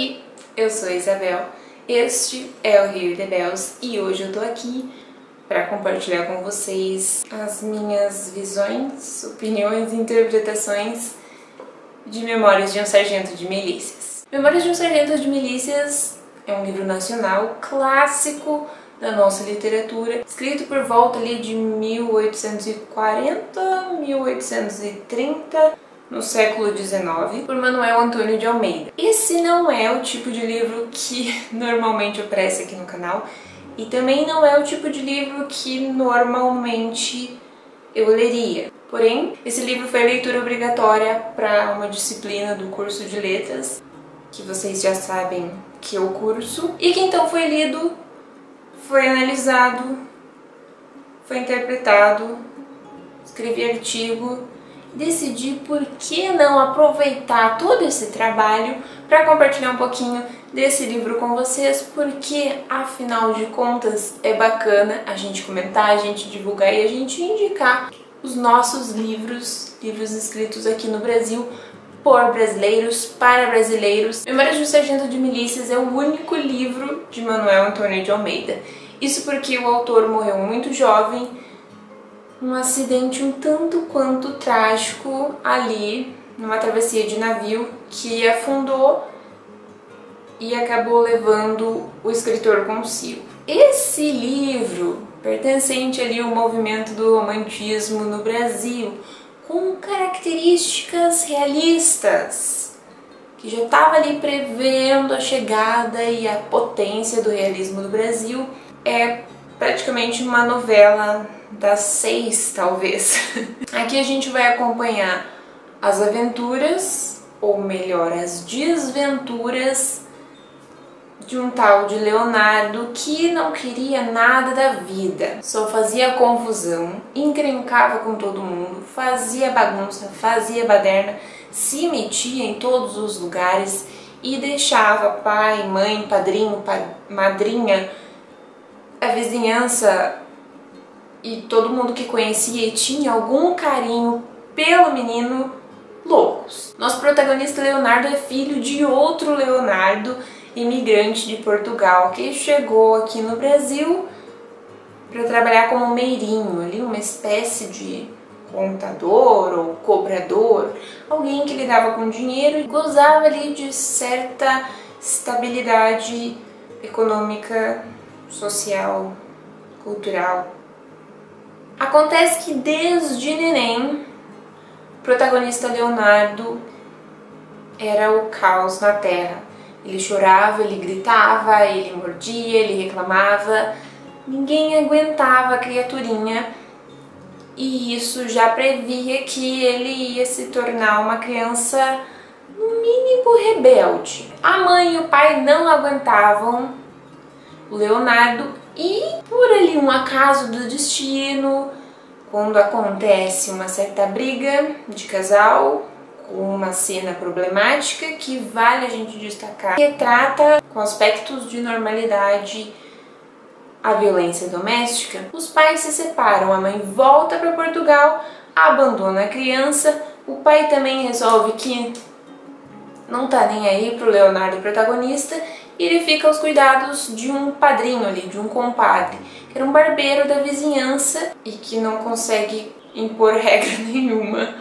Oi, eu sou a Isabel, este é o Rio de Bells e hoje eu tô aqui para compartilhar com vocês as minhas visões, opiniões e interpretações de Memórias de um Sargento de Milícias. Memórias de um Sargento de Milícias é um livro nacional clássico da nossa literatura, escrito por volta ali de 1840, 1830, no século XIX, por Manuel Antônio de Almeida. Esse não é o tipo de livro que normalmente aparece aqui no canal e também não é o tipo de livro que normalmente eu leria. Porém, esse livro foi a leitura obrigatória para uma disciplina do curso de letras, que vocês já sabem que eu curso, e que então foi lido, foi analisado, foi interpretado, escrevi artigo. Decidi por que não aproveitar todo esse trabalho para compartilhar um pouquinho desse livro com vocês, porque afinal de contas é bacana a gente comentar, a gente divulgar e a gente indicar os nossos livros escritos aqui no Brasil por brasileiros, para brasileiros. Memórias de um Sargento de Milícias é o único livro de Manuel Antônio de Almeida. Isso porque o autor morreu muito jovem, um acidente um tanto quanto trágico ali numa travessia de navio que afundou e acabou levando o escritor consigo. Esse livro, pertencente ali ao movimento do romantismo no Brasil, com características realistas, que já estava ali prevendo a chegada e a potência do realismo do Brasil, é praticamente uma novela das 6, talvez. Aqui a gente vai acompanhar as aventuras, ou melhor, as desventuras de um tal de Leonardo que não queria nada da vida, só fazia confusão, encrencava com todo mundo, fazia bagunça, fazia baderna, se metia em todos os lugares e deixava pai, mãe, padrinho, madrinha, a vizinhança e todo mundo que conhecia e tinha algum carinho pelo menino loucos. Nosso protagonista Leonardo é filho de outro Leonardo, imigrante de Portugal, que chegou aqui no Brasil para trabalhar como meirinho, ali uma espécie de contador ou cobrador, alguém que lidava com dinheiro e gozava ali de certa estabilidade econômica, social, cultural. Acontece que desde neném, o protagonista Leonardo era o caos na Terra. Ele chorava, ele gritava, ele mordia, ele reclamava. Ninguém aguentava a criaturinha e isso já previa que ele ia se tornar uma criança, no mínimo, rebelde. A mãe e o pai não aguentavam o Leonardo e, por ali um acaso do destino, quando acontece uma certa briga de casal, com uma cena problemática que vale a gente destacar, retrata com aspectos de normalidade a violência doméstica, os pais se separam, a mãe volta para Portugal, abandona a criança, o pai também resolve que não tá nem aí pro Leonardo protagonista e ele fica aos cuidados de um padrinho ali, de um compadre, que era um barbeiro da vizinhança e que não consegue impor regra nenhuma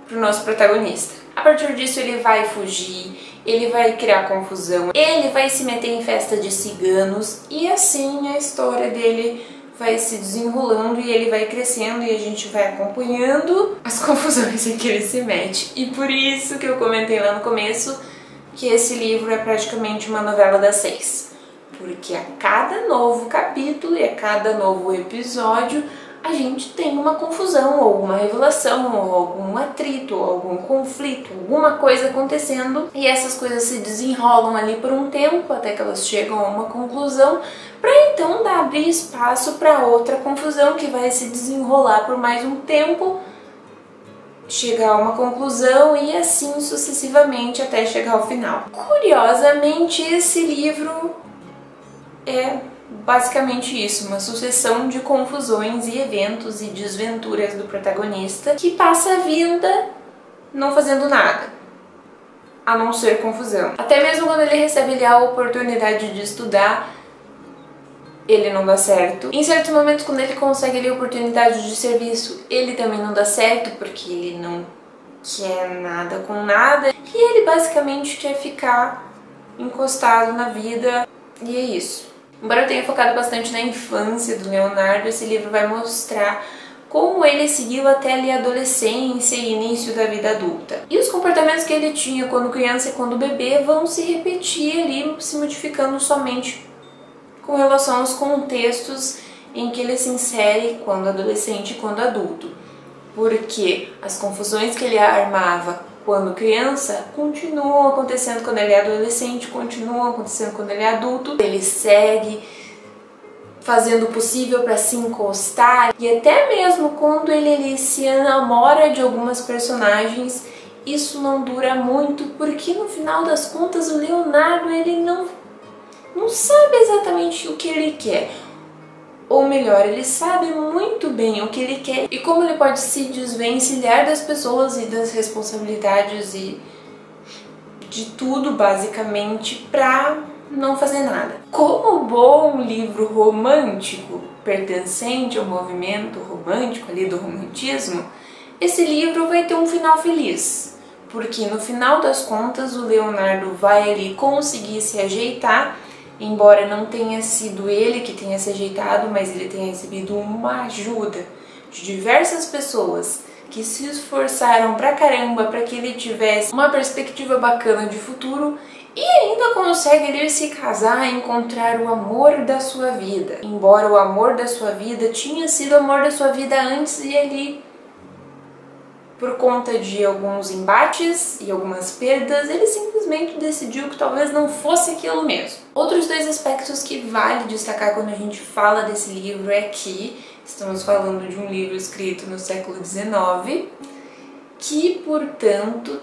pro nosso protagonista. A partir disso ele vai fugir, ele vai criar confusão, ele vai se meter em festa de ciganos e assim a história dele vai se desenrolando e ele vai crescendo e a gente vai acompanhando as confusões em que ele se mete. E por isso que eu comentei lá no começo que esse livro é praticamente uma novela das 6. Porque a cada novo capítulo e a cada novo episódio a gente tem uma confusão, ou uma revelação, ou algum atrito, ou algum conflito, alguma coisa acontecendo e essas coisas se desenrolam ali por um tempo até que elas chegam a uma conclusão para então abrir espaço para outra confusão que vai se desenrolar por mais um tempo, chegar a uma conclusão e assim sucessivamente até chegar ao final. Curiosamente, esse livro é basicamente isso, uma sucessão de confusões e eventos e desventuras do protagonista que passa a vida não fazendo nada. a não ser confusão. Até mesmo quando ele recebe ali a oportunidade de estudar, ele não dá certo. Em certos momentos, quando ele consegue ali a oportunidade de serviço, ele também não dá certo, porque ele não quer nada com nada. E ele basicamente quer ficar encostado na vida, e é isso. Embora eu tenha focado bastante na infância do Leonardo, esse livro vai mostrar como ele seguiu até ali a adolescência e início da vida adulta. E os comportamentos que ele tinha quando criança e quando bebê vão se repetir ali, se modificando somente com relação aos contextos em que ele se insere quando adolescente e quando adulto. Porque as confusões que ele armava quando criança continuam acontecendo quando ele é adolescente, continuam acontecendo quando ele é adulto. Ele segue fazendo o possível para se encostar, e até mesmo quando ele se enamora de algumas personagens, isso não dura muito, porque no final das contas o Leonardo ele não sabe exatamente o que ele quer. Ou melhor, ele sabe muito bem o que ele quer e como ele pode se desvencilhar das pessoas e das responsabilidades e de tudo, basicamente, pra não fazer nada. Como bom livro romântico, pertencente ao movimento romântico ali do romantismo, esse livro vai ter um final feliz. Porque no final das contas o Leonardo vai ali conseguir se ajeitar. Embora não tenha sido ele que tenha se ajeitado, mas ele tenha recebido uma ajuda de diversas pessoas que se esforçaram pra caramba para que ele tivesse uma perspectiva bacana de futuro e ainda consegue ele se casar e encontrar o amor da sua vida. Embora o amor da sua vida tinha sido o amor da sua vida antes e ele, por conta de alguns embates e algumas perdas, ele simplesmente decidiu que talvez não fosse aquilo mesmo. Outros dois aspectos que vale destacar quando a gente fala desse livro é que estamos falando de um livro escrito no século XIX, que, portanto,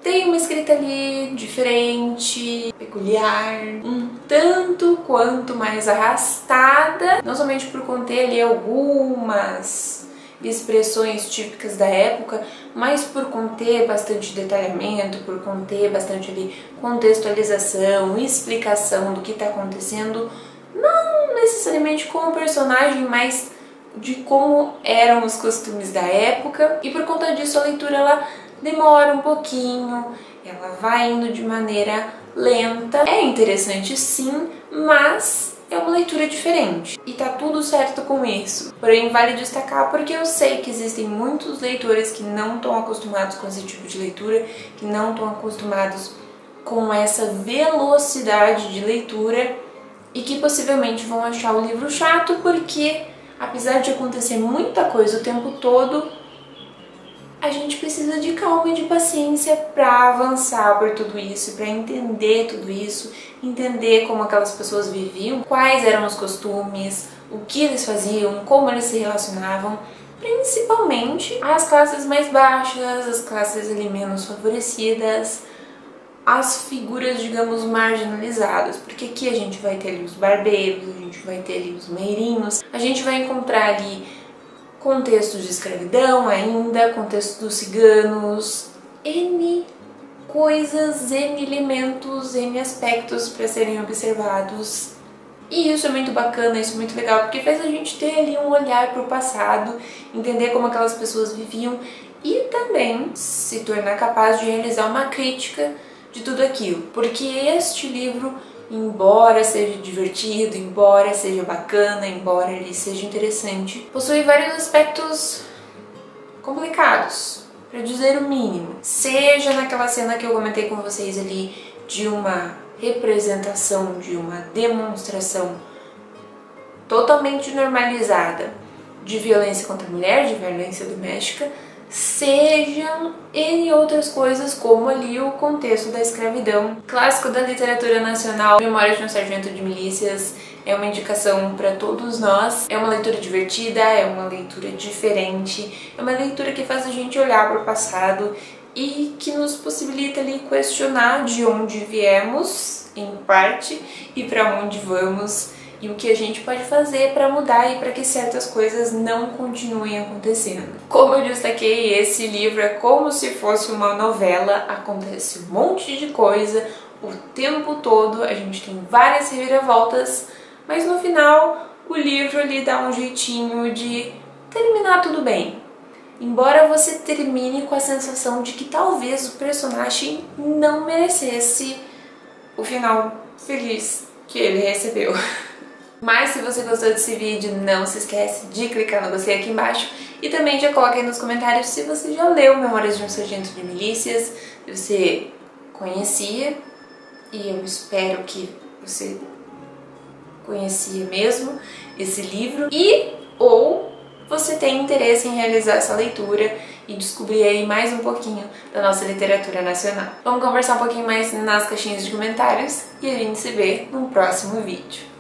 tem uma escrita ali diferente, peculiar, um tanto quanto mais arrastada, não somente por conter ali algumas expressões típicas da época, mas por conter bastante detalhamento, por conter bastante ali contextualização, explicação do que está acontecendo, não necessariamente com o personagem, mas de como eram os costumes da época. E por conta disso a leitura ela demora um pouquinho, ela vai indo de maneira lenta. É interessante sim, mas é uma leitura diferente e tá tudo certo com isso. Porém, vale destacar porque eu sei que existem muitos leitores que não estão acostumados com esse tipo de leitura, que não estão acostumados com essa velocidade de leitura e que possivelmente vão achar o livro chato porque, apesar de acontecer muita coisa o tempo todo, a gente precisa de calma e de paciência para avançar por tudo isso, para entender tudo isso, entender como aquelas pessoas viviam, quais eram os costumes, o que eles faziam, como eles se relacionavam, principalmente as classes mais baixas, as classes ali menos favorecidas, as figuras, digamos, marginalizadas, porque aqui a gente vai ter ali os barbeiros, a gente vai ter ali os meirinhos, a gente vai encontrar ali contextos de escravidão ainda, contexto dos ciganos, N coisas, N elementos, N aspectos para serem observados. E isso é muito bacana, isso é muito legal, porque faz a gente ter ali um olhar para o passado, entender como aquelas pessoas viviam e também se tornar capaz de realizar uma crítica de tudo aquilo. Porque este livro, embora seja divertido, embora seja bacana, embora ele seja interessante, possui vários aspectos complicados, para dizer o mínimo. Seja naquela cena que eu comentei com vocês ali, de uma representação, de uma demonstração totalmente normalizada de violência contra a mulher, de violência doméstica, sejam N outras coisas, como ali o contexto da escravidão. Clássico da literatura nacional, Memórias de um Sargento de Milícias, é uma indicação para todos nós. É uma leitura divertida, é uma leitura diferente, é uma leitura que faz a gente olhar para o passado e que nos possibilita ali questionar de onde viemos, em parte, e para onde vamos. e o que a gente pode fazer para mudar e para que certas coisas não continuem acontecendo. Como eu destaquei, esse livro é como se fosse uma novela, acontece um monte de coisa o tempo todo, a gente tem várias reviravoltas, mas no final o livro lhe dá um jeitinho de terminar tudo bem. Embora você termine com a sensação de que talvez o personagem não merecesse o final feliz que ele recebeu. Mas se você gostou desse vídeo, não se esquece de clicar no gostei aqui embaixo e também já coloque aí nos comentários se você já leu Memórias de um Sargento de Milícias, se você conhecia, e eu espero que você conhecia mesmo esse livro, ou você tem interesse em realizar essa leitura e descobrir aí mais um pouquinho da nossa literatura nacional. Vamos conversar um pouquinho mais nas caixinhas de comentários e a gente se vê no próximo vídeo.